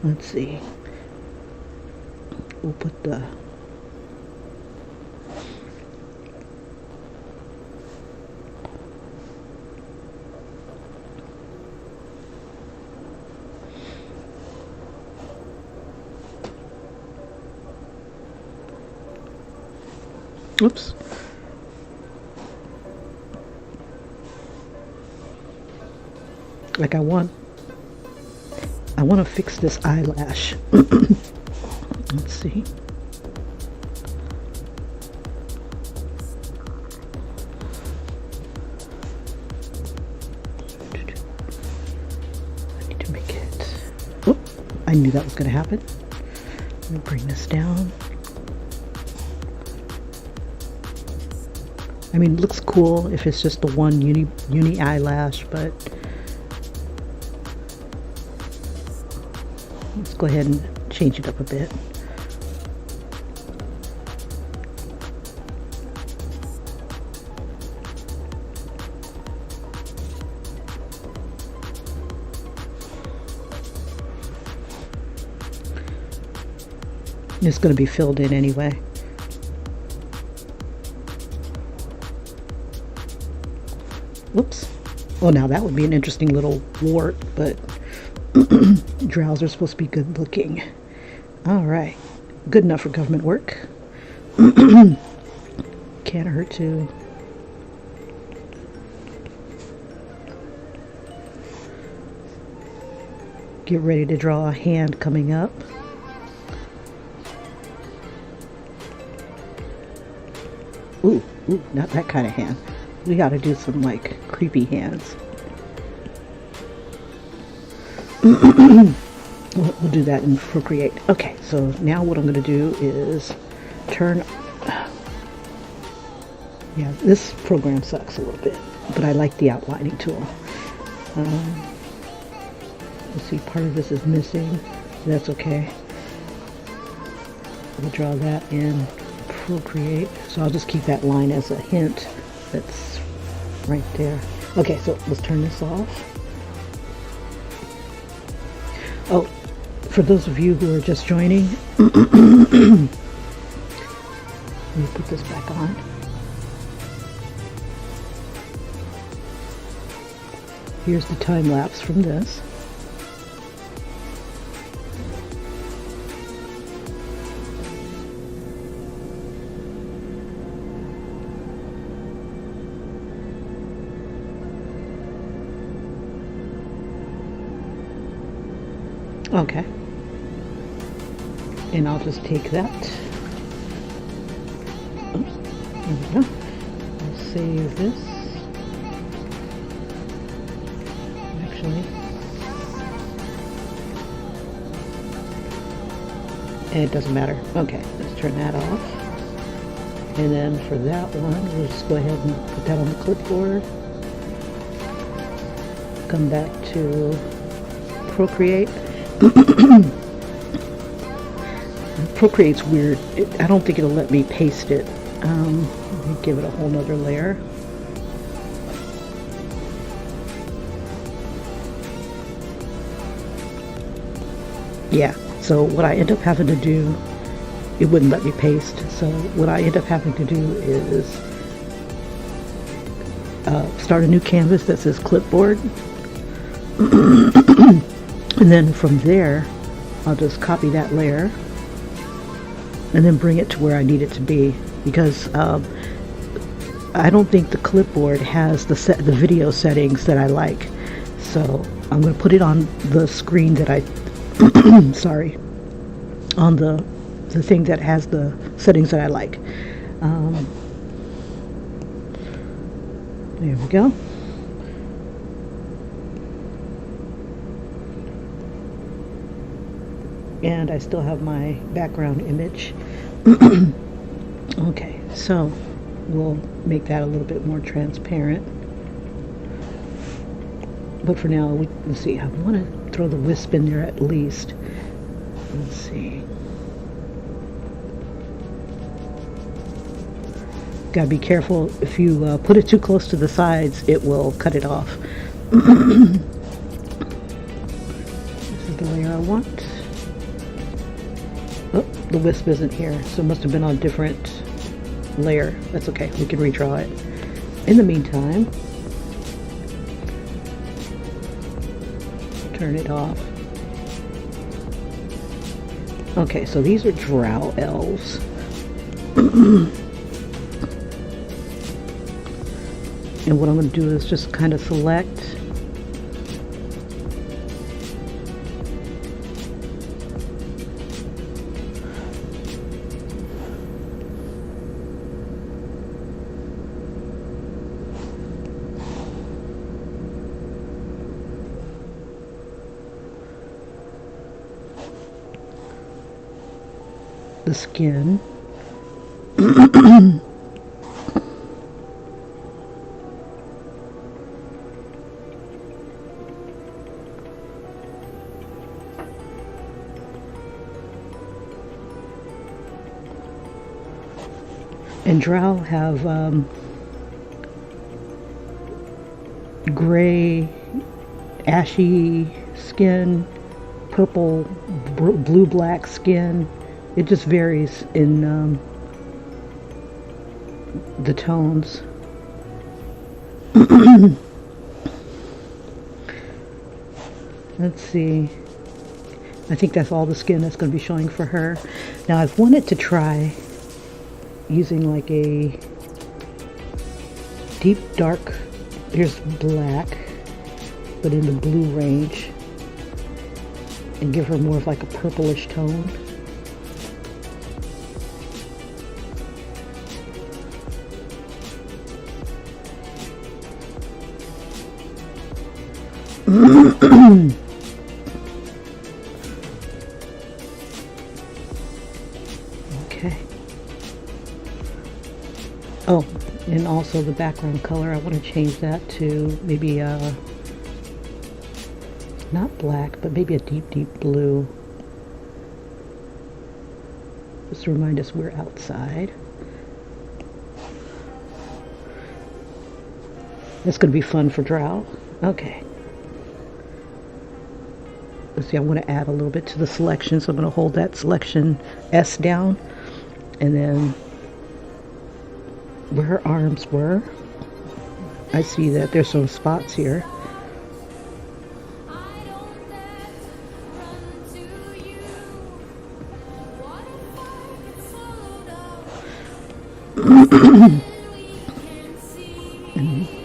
Let's see. We'll put the oops. Like I want to fix this eyelash. Let's see. I need to make it. Oh, I knew that was going to happen. Let me bring this down. I mean, it looks cool if it's just the one uni eyelash, but let's go ahead and change it up a bit. It's going to be filled in anyway. Whoops. Well, now that would be an interesting little wart, but Drows are supposed to be good looking. All right. Good enough for government work. Can't hurt to get ready to draw a hand coming up. Ooh, not that kind of hand. We got to do some like creepy hands. We'll do that in Procreate. Okay, so now what I'm going to do is turn. Yeah, this program sucks a little bit, but I like the outlining tool. Let's see, part of this is missing. That's okay. We'll draw that in Procreate. So I'll just keep that line as a hint. That's right there. Okay, so let's turn this off. Oh, for those of you who are just joining, let me put this back on. Here's the time lapse from this. Okay, and I'll just take that. Oops, there we go. I'll save this. Actually, it doesn't matter. Okay, let's turn that off. And then for that one, we'll just go ahead and put that on the clipboard. Come back to Procreate. Procreate's weird. I don't think it'll let me paste it. Let me give it a whole nother layer. Yeah, so what I end up having to do, it wouldn't let me paste, so what I end up having to do is start a new canvas that says clipboard, and then from there I'll just copy that layer and then bring it to where I need it to be, because I don't think the clipboard has the video settings that I like, so I'm going to put it on the screen that I sorry, on the thing that has the settings that I like. There we go. And I still have my background image. Okay, so we'll make that a little bit more transparent. But for now, let's see, I want to throw the wisp in there at least. Let's see. Gotta be careful, if you put it too close to the sides, it will cut it off. This is the layer I want. Oh, the wisp isn't here, so it must have been on a different layer. That's okay, we can redraw it. In the meantime, turn it off. Okay, so these are drow elves. And what I'm going to do is just kind of select the skin. And drow have gray, ashy skin, purple, blue-black skin. It just varies in the tones. Let's see. I think that's all the skin that's going to be showing for her. Now I've wanted to try using like a deep dark, here's black, but in the blue range, and give her more of like a purplish tone. Okay. Oh, and also the background color, I want to change that to maybe not black, but maybe a deep blue. Just to remind us we're outside. That's going to be fun for drow. Okay. Let's see, I want to add a little bit to the selection, so I'm going to hold that selection S down, and then where her arms were, I see that there's some spots here.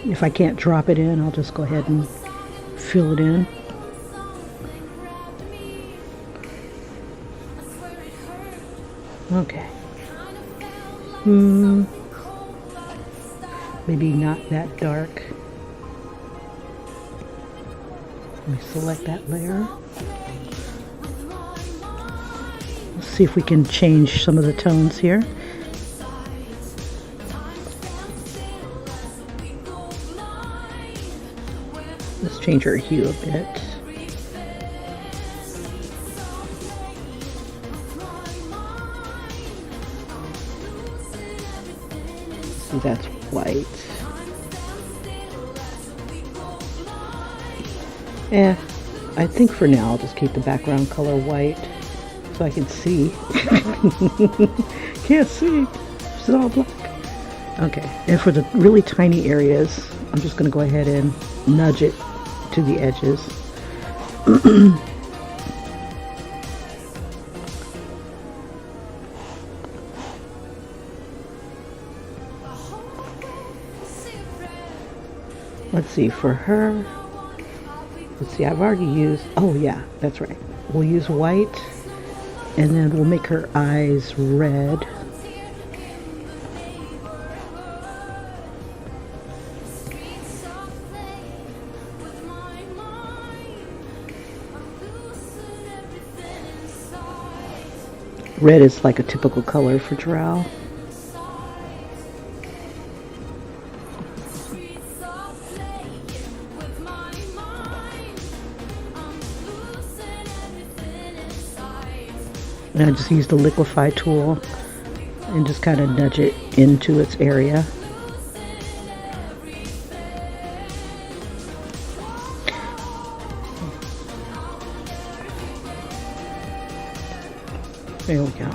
If I can't drop it in, I'll just go ahead and fill it in. Okay. Maybe not that dark. Let me select that layer. Let's see if we can change some of the tones here. Let's change her hue a bit. See, that's white. I think for now I'll just keep the background color white so I can see. Can't see. It's all black. Okay, and for the really tiny areas, I'm just going to go ahead and nudge it to the edges. Let's see, for her, let's see, I've already used, oh yeah, that's right. We'll use white, and then we'll make her eyes red. Red is like a typical color for Drow. And I just use the liquefy tool and just kind of nudge it into its area. There we go.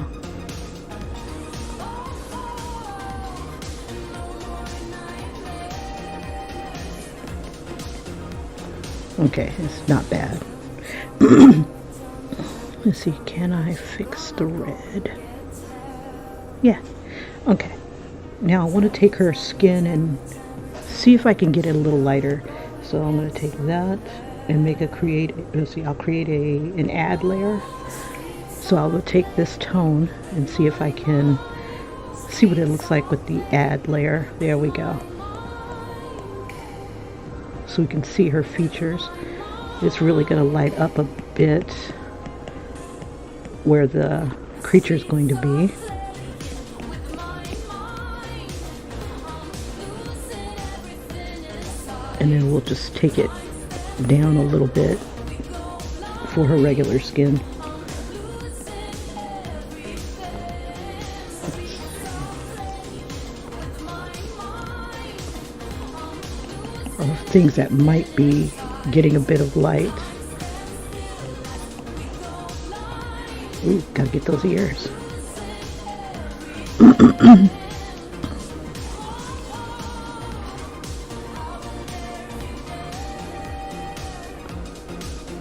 Okay, it's not bad. Let's see, can I fix the red? Yeah, okay. Now I want to take her skin and see if I can get it a little lighter. So I'm going to take that and let's see, I'll create an add layer. So I'll take this tone and see if I can see what it looks like with the add layer. There we go. So we can see her features. It's really going to light up a bit where the creature is going to be. And then we'll just take it down a little bit for her regular skin. Of things that might be getting a bit of light. Ooh, gotta get those ears.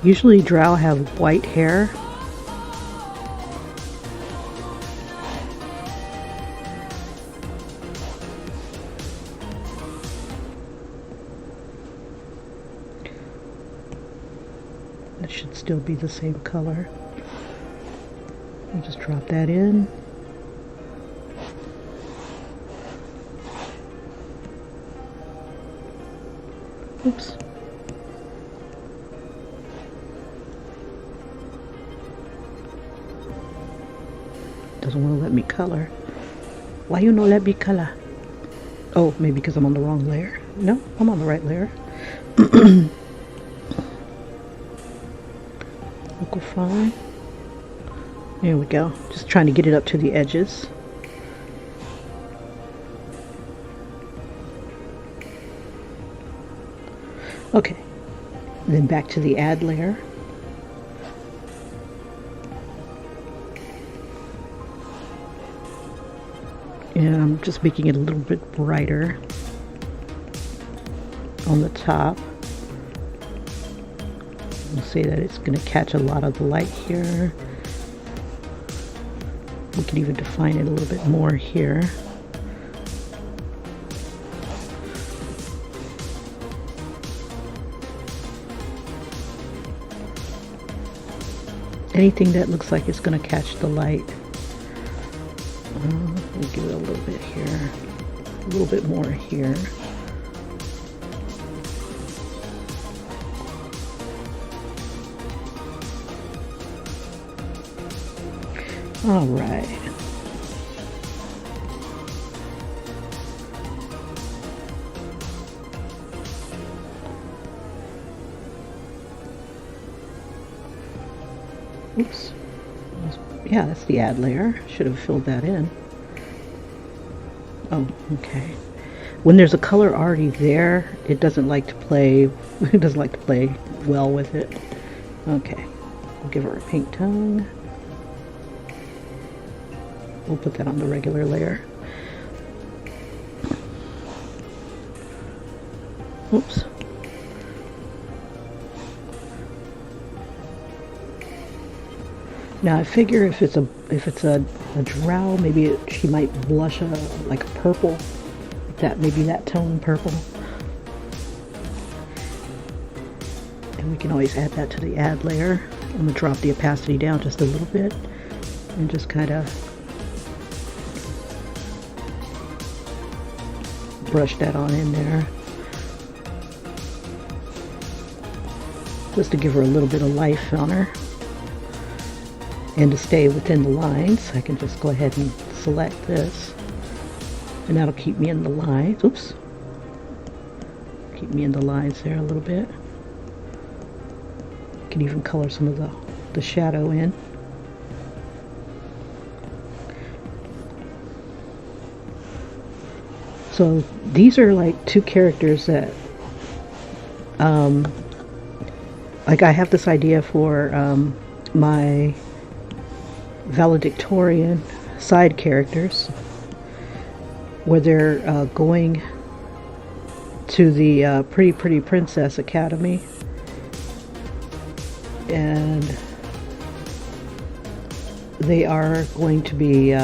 Usually Drow have white hair. That should still be the same color. I'll just drop that in. Oops. Doesn't want to let me color. Why you no let me color? Oh, maybe because I'm on the wrong layer. No, I'm on the right layer. Local fine. There we go. Just trying to get it up to the edges. Okay. And then back to the add layer. And I'm just making it a little bit brighter on the top. We'll say that it's going to catch a lot of the light here. We can even define it a little bit more here. Anything that looks like it's going to catch the light. Let me give it a little bit here, a little bit more here. All right. Oops. Yeah, that's the add layer. Should have filled that in. Oh, okay. When there's a color already there, it doesn't like to play. It doesn't like to play well with it. Okay, we'll give her a pink tongue. We'll put that on the regular layer. Oops. Now I figure if it's a drow, maybe she might blush like a purple, maybe that tone purple. And we can always add that to the add layer. I'm gonna drop the opacity down just a little bit and just kind of brush that on in there, just to give her a little bit of life on her. And to stay within the lines, I can just go ahead and select this, and that'll keep me in the lines. Oops. Keep me in the lines there a little bit. Can even color some of the shadow in. So these are like two characters that, like I have this idea for my valedictorian side characters, where they're going to the Pretty Princess Academy, and they are going to be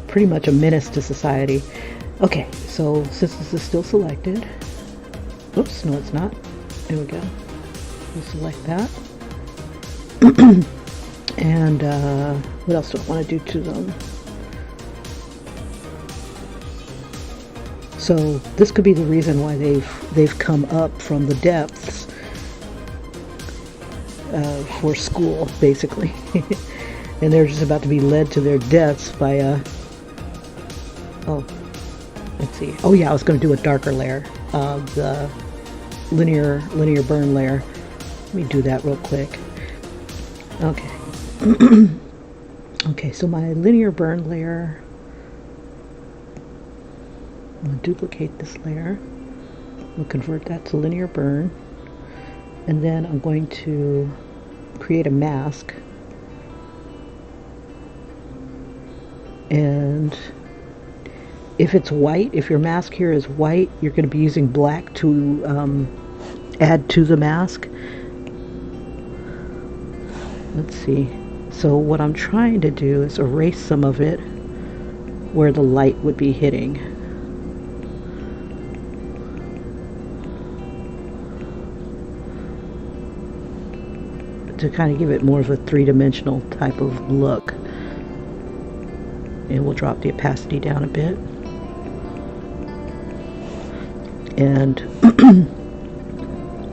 pretty much a menace to society. Okay, so since this is still selected, oops, no it's not, there we go, we'll select that. And what else do I want to do to them? So this could be the reason why they've come up from the depths for school, basically. And they're just about to be led to their deaths by oh, let's see. Oh yeah, I was going to do a darker layer, the linear burn layer. Let me do that real quick. Okay. Okay, so my linear burn layer, I'm going to duplicate this layer. We'll convert that to linear burn, and then I'm going to create a mask, and if it's white, if your mask here is white, you're going to be using black to add to the mask. Let's see. So what I'm trying to do is erase some of it where the light would be hitting. To kind of give it more of a three-dimensional type of look. And we'll drop the opacity down a bit. And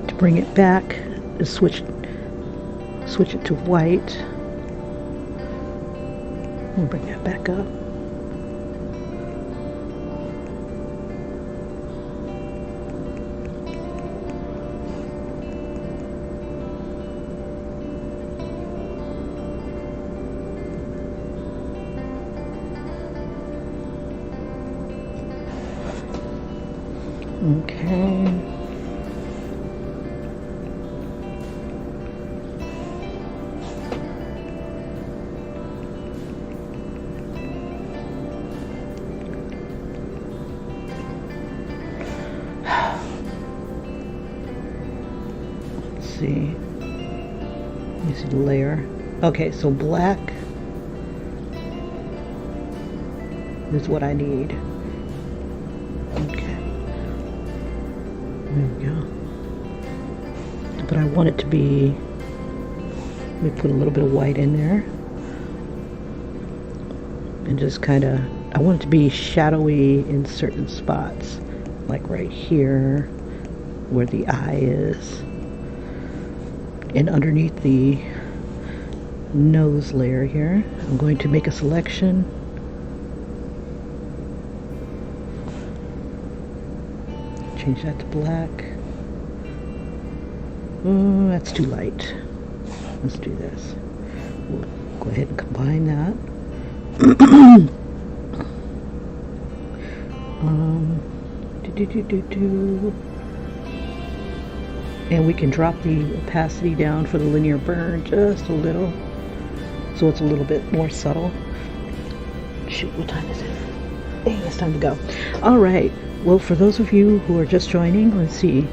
to bring it back, just switch it to white. We'll bring that back up. Okay. See. Let me see the layer. Okay, so black is what I need. Okay. There we go. But I want it to be, let me put a little bit of white in there. And just kind of, I want it to be shadowy in certain spots. Like right here, where the eye is. And underneath the nose layer here, I'm going to make a selection. Change that to black. Oh, that's too light. Let's do this. We'll go ahead and combine that. And we can drop the opacity down for the linear burn just a little, so it's a little bit more subtle. Shoot, what time is it? Dang, it's time to go. All right. Well, for those of you who are just joining, let's see.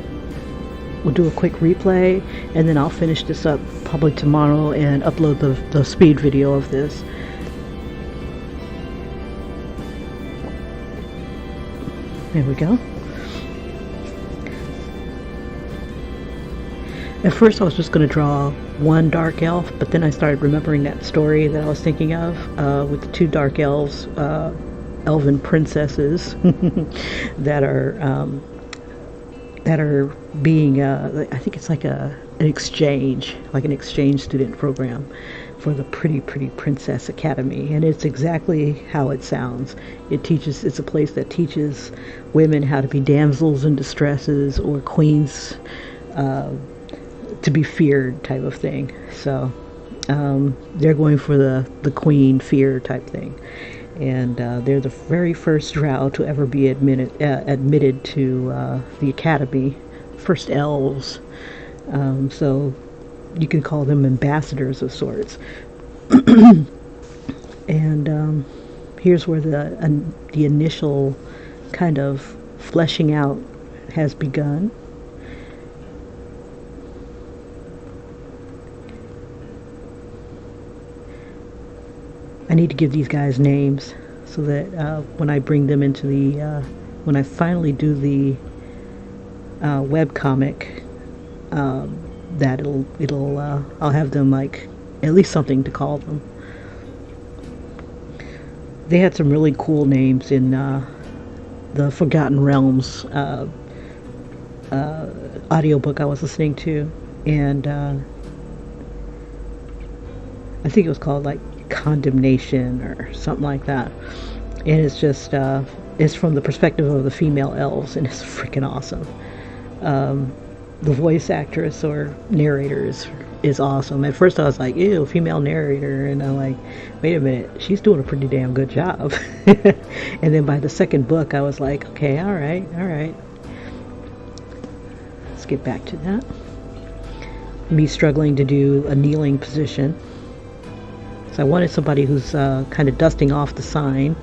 We'll do a quick replay, and then I'll finish this up probably tomorrow and upload the speed video of this. There we go. At first I was just going to draw one dark elf, but then I started remembering that story that I was thinking of with the two dark elves, elven princesses that are being, I think it's like an exchange student program for the Pretty Princess Academy, and it's exactly how it sounds. It's a place that teaches women how to be damsels in distresses or queens to be feared type of thing. So they're going for the queen fear type thing, and they're the very first drow to ever be admitted to the academy, first elves. So you can call them ambassadors of sorts. And here's where the initial kind of fleshing out has begun. I need to give these guys names so that when I bring them into the when I finally do the webcomic, that it'll I'll have them like at least something to call them. They had some really cool names in the Forgotten Realms audiobook I was listening to, and I think it was called like Condemnation or something like that, and it's just it's from the perspective of the female elves, and it's freaking awesome. The voice actress or narrator is awesome. At first I was like, ew, female narrator, and I'm like, wait a minute, she's doing a pretty damn good job. And then by the second book I was like, okay, all right, let's get back to that. Me struggling to do a kneeling position, so I wanted somebody who's kind of dusting off the sign.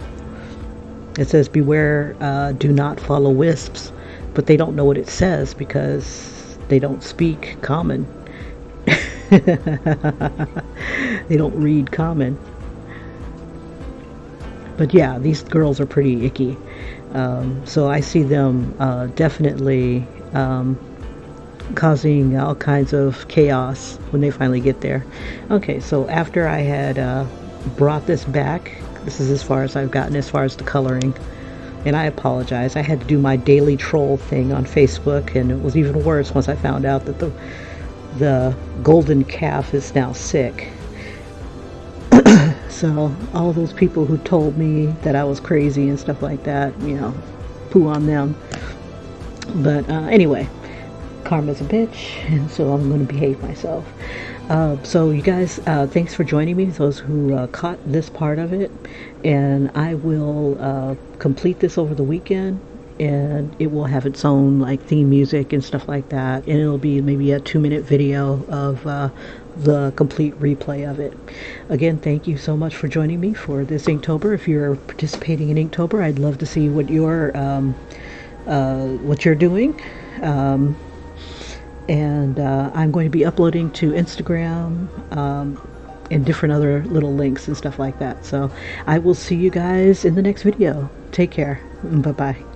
It says, beware, do not follow wisps, but they don't know what it says because they don't speak common. They don't read common. But yeah, these girls are pretty icky. So I see them definitely causing all kinds of chaos when they finally get there. Okay, so after I had brought this back, this is as far as I've gotten as far as the coloring. And I apologize, I had to do my daily troll thing on Facebook, and it was even worse once I found out that the golden calf is now sick. So all those people who told me that I was crazy and stuff like that, you know, poo on them. But anyway, karma's a bitch, and so I'm going to behave myself. So you guys, thanks for joining me, those who caught this part of it, and I will complete this over the weekend, and it will have its own like theme music and stuff like that, and it'll be maybe a 2-minute video of the complete replay of it. Again, thank you so much for joining me for this Inktober. If you're participating in Inktober, I'd love to see what you're doing. And I'm going to be uploading to Instagram and different other little links and stuff like that. So I will see you guys in the next video. Take care. Bye-bye.